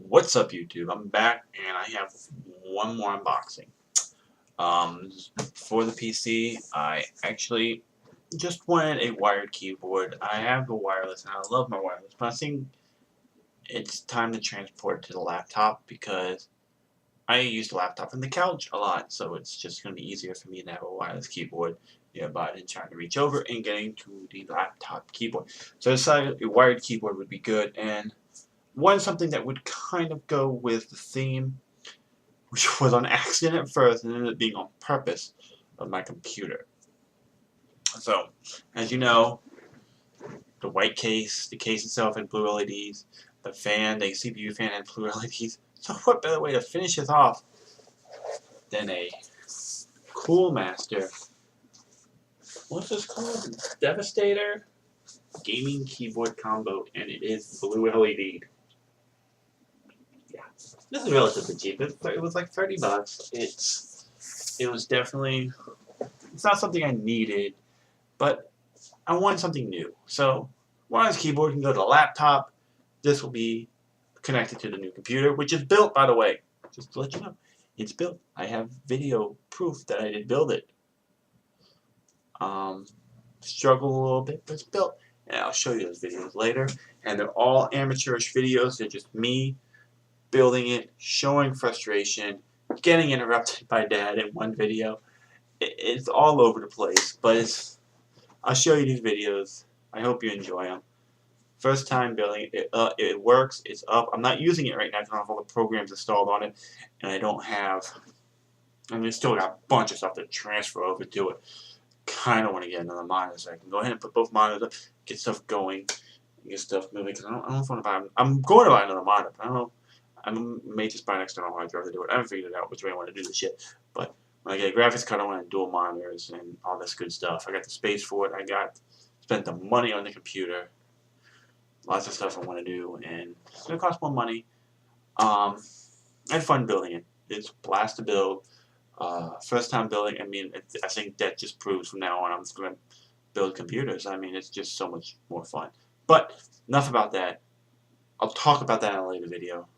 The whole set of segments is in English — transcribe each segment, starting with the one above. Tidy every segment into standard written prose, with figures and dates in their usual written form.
What's up, YouTube? I'm back and I have one more unboxing. For the PC, I actually just wanted a wired keyboard. I have the wireless and I love my wireless, but I think it's time to transport it to the laptop because I use the laptop and the couch a lot, so it's just going to be easier for me to have a wireless keyboard nearby than trying to reach over and getting to the laptop keyboard. So I decided a wired keyboard would be good, and something that would kind of go with the theme, which was on accident at first and ended up being on purpose, of my computer. So, as you know, the white case, the case itself had blue LEDs, the CPU fan had blue LEDs. So what better way to finish this off than a CoolMaster, what's this called? Devastator gaming keyboard combo, and it is blue LED. This is relatively cheap. It was like $30. It was definitely, it's not something I needed, but I wanted something new. So wireless keyboard can go to the laptop. This will be connected to the new computer, which is built, by the way. Just to let you know, it's built. I have video proof that I did build it. Struggle a little bit, but it's built, and I'll show you those videos later. And they're all amateurish videos. They're just me building it, showing frustration, getting interrupted by Dad in one video. It's all over the place, but I'll show you these videos. I hope you enjoy them. First time building it. It works. It's up. I'm not using it right now because I don't have all the programs installed on it, and I still got a bunch of stuff to transfer over to it. Kind of want to get another monitor so I can go ahead and put both monitors up, get stuff going, get stuff moving. Because I don't want to buy. I'm going to buy another monitor. But I don't know. I may just buy an external hard drive to do it. I haven't figured out which way I want to do this shit. But when I get a graphics card, I want dual monitors and all this good stuff. I got the space for it. Spent the money on the computer. Lots of stuff I want to do, and it's going to cost more money. I had fun building it. It's a blast to build. First time building, I think that just proves from now on I'm just going to build computers. It's just so much more fun. But enough about that. I'll talk about that in a later video.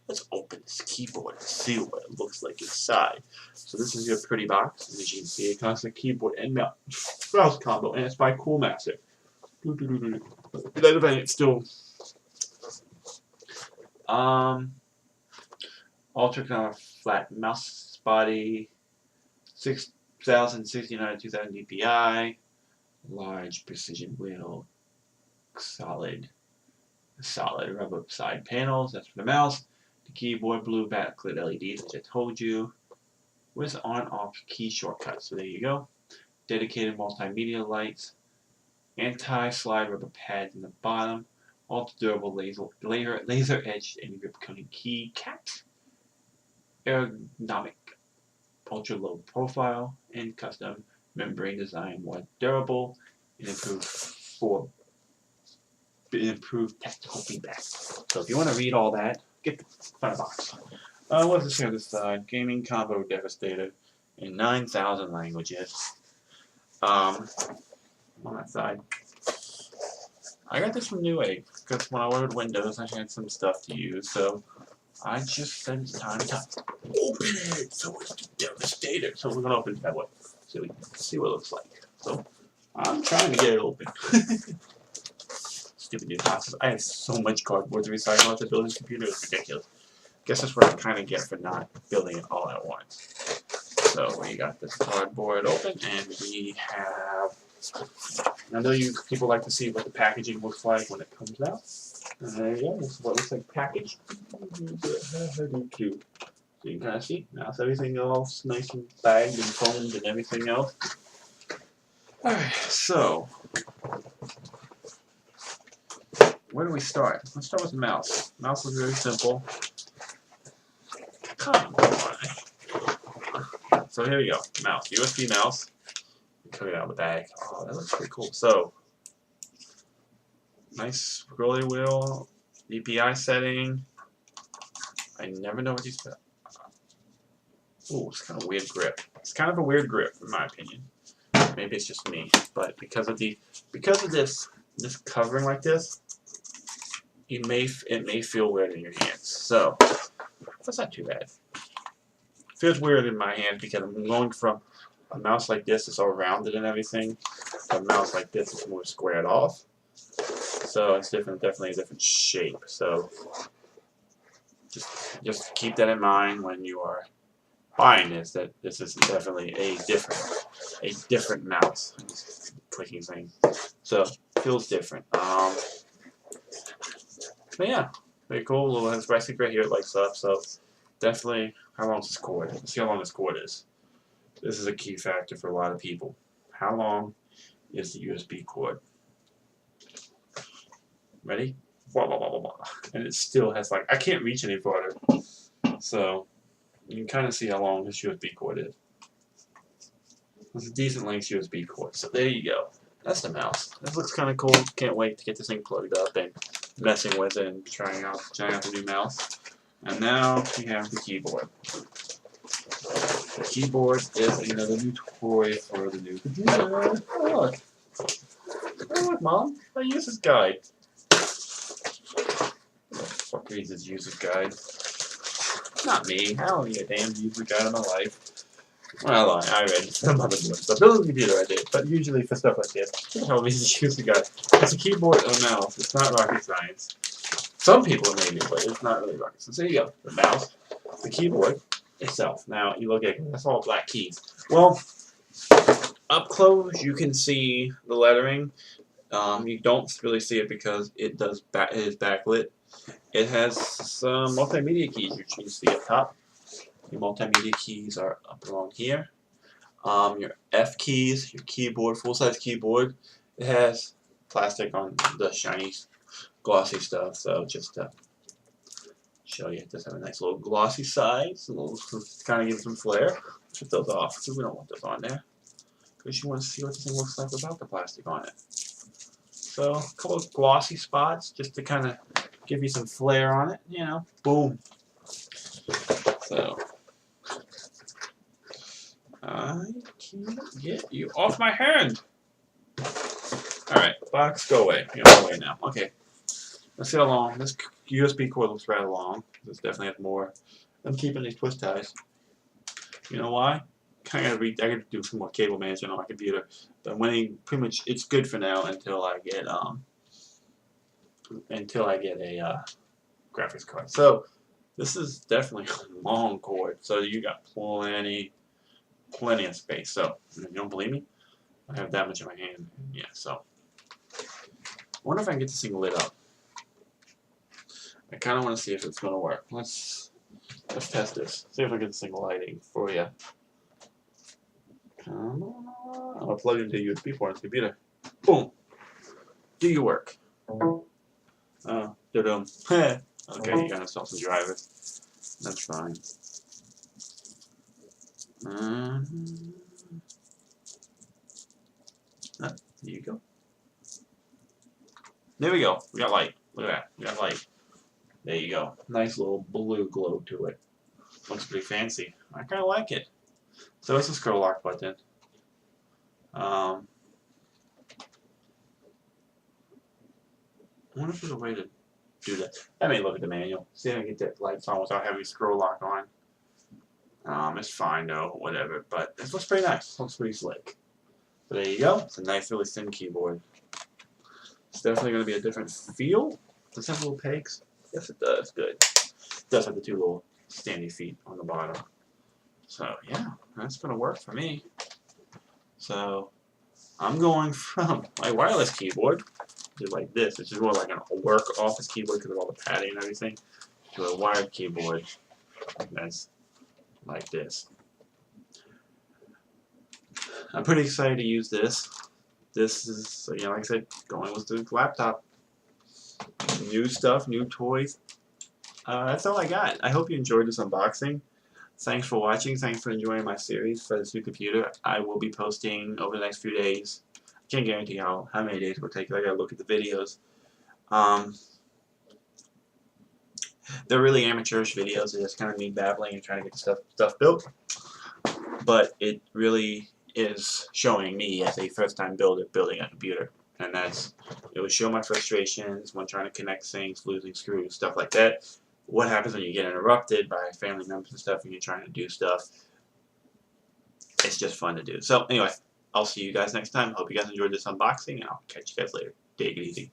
Let's open this keyboard and see what it looks like inside. So this is your pretty box. As you can see, it comes with a keyboard and mouse combo, and it's by CoolMaster. It's still ultra flat mouse body, 6069 2000 DPI, large precision wheel, solid rubber side panels. That's for the mouse. The keyboard, blue backlit LEDs, which I told you, with on-off key shortcuts. So there you go. Dedicated multimedia lights, anti-slide rubber pads in the bottom, ultra-durable laser-edged and grip-coating key caps, ergonomic, ultra-low profile, and custom membrane design, more durable, and improved tactical feedback. So if you want to read all that, get the front box. What's this here on this side? Gaming Combo Devastator in 9,000 languages. On that side, I got this from Newegg because when I ordered Windows, I had some stuff to use, so I just said it's time to open it. So it's the Devastator. So we're gonna open it that way, so we can see what it looks like. So I'm trying to get it open. Stupid new boxes. I have so much cardboard to recycle after building this computer. It's ridiculous. Guess that's what I kind of get for not building it all at once. So we got this cardboard open, and we have. I know you people like to see what the packaging looks like when it comes out. There you go. This is what it looks like packaged. So you can kind of see. Now it's everything else nice and bagged and foamed and everything else. Alright, so where do we start? Let's start with the mouse. Mouse is very simple. Come on. So here we go. Mouse. USB mouse. Took it out of the bag. Oh, that looks pretty cool. So, nice scrolly wheel. DPI setting. I never know what these. Ooh, it's kind of a weird grip. It's kind of a weird grip, in my opinion. Maybe it's just me, but because of this covering like this, it may feel weird in your hands. So that's not too bad. It feels weird in my hands because I'm going from a mouse like this is all rounded and everything. A mouse like this is more squared off. So it's different, definitely a different shape. So just keep that in mind when you are buying this. That this is definitely a different mouse. I'm just clicking things. So it feels different. But yeah, very cool. Little has recipe right here. It lights up. So definitely. How long is this cord? Let's see how long this cord is. This is a key factor for a lot of people. How long is the USB cord? Ready? Blah, blah, blah, blah, blah. And it still has like, I can't reach any farther. So you can kind of see how long this USB cord is. It's a decent length USB cord. So there you go. That's the mouse. This looks kind of cool. Can't wait to get this thing plugged up and messing with it and trying out the new mouse. And now we have the keyboard. The keyboard is another new toy for the new computer. Oh, look. Oh, look, Mom. I use this guide. Who the fuck reads this user's guide? Not me. I don't need a damn user guide in my life. Well, I read some other stuff. Building the computer I did, but usually for stuff like this, I don't need a user guide. It's a keyboard and a mouse. It's not rocket science. Some people maybe, but it's not really rocket science. So there you go. The mouse, the keyboard itself. Now you look at it, that's all black keys. Well, up close you can see the lettering. You don't really see it because it is backlit. It has some multimedia keys you can see up top. Your multimedia keys are up along here. Your F keys, your keyboard, full-size keyboard. It has plastic on the shiny, glossy stuff. So just to show you, it does have a nice little glossy side. So kind of gives some flair. Put those off because we don't want those on there. Because you want to see what this thing looks like without the plastic on it. So a couple of glossy spots just to kind of give you some flair on it. You know, boom. So I can't get you off my hand. Alright, box, go away. You're on the way now. Okay. Let's see how long. This USB cord looks rather long. This definitely has more. I'm keeping these twist ties. You know why? I gotta do some more cable management on my computer. But pretty much it's good for now until I get a graphics card. So this is definitely a long cord. So you got plenty of space. So you don't believe me? I have that much in my hand. Yeah, so I wonder if I can get this thing lit up. I kind of want to see if it's going to work. Let's test this. See if I get this thing lighting for you. Come on. I'm going to plug it into a USB port on the computer. Boom. Do you work? Oh, dum. Okay, you got to install some drivers. That's fine. There you go. There we go. We got light. Look at that. We got light. There you go. Nice little blue glow to it. Looks pretty fancy. I kind of like it. So it's a scroll lock button. I wonder if there's a way to do that. I may look at the manual. See if I can get that lights on without having scroll lock on. It's fine though, whatever. But it looks pretty nice. It looks pretty slick. So there you go. It's a nice, really thin keyboard. It's definitely going to be a different feel. Does it have little pegs? Yes, it does. Good. It does have the two little standy feet on the bottom. So yeah, that's going to work for me. So I'm going from my wireless keyboard, which is like this, which is more like a work office keyboard because of all the padding and everything, to a wired keyboard that's like this. I'm pretty excited to use this. This is, you know, like I said, going with the laptop. New stuff, new toys. That's all I got. I hope you enjoyed this unboxing. Thanks for watching. Thanks for enjoying my series for this new computer. I will be posting over the next few days. I can't guarantee how many days it will take. I gotta look at the videos. They're really amateurish videos. They're just kind of me babbling and trying to get stuff built. But it really is showing me as a first-time builder building a computer. And it would show my frustrations when trying to connect things, losing screws, stuff like that. What happens when you get interrupted by family members and stuff and you're trying to do stuff. It's just fun to do. So anyway, I'll see you guys next time. Hope you guys enjoyed this unboxing, and I'll catch you guys later. Take it easy.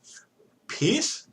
Peace.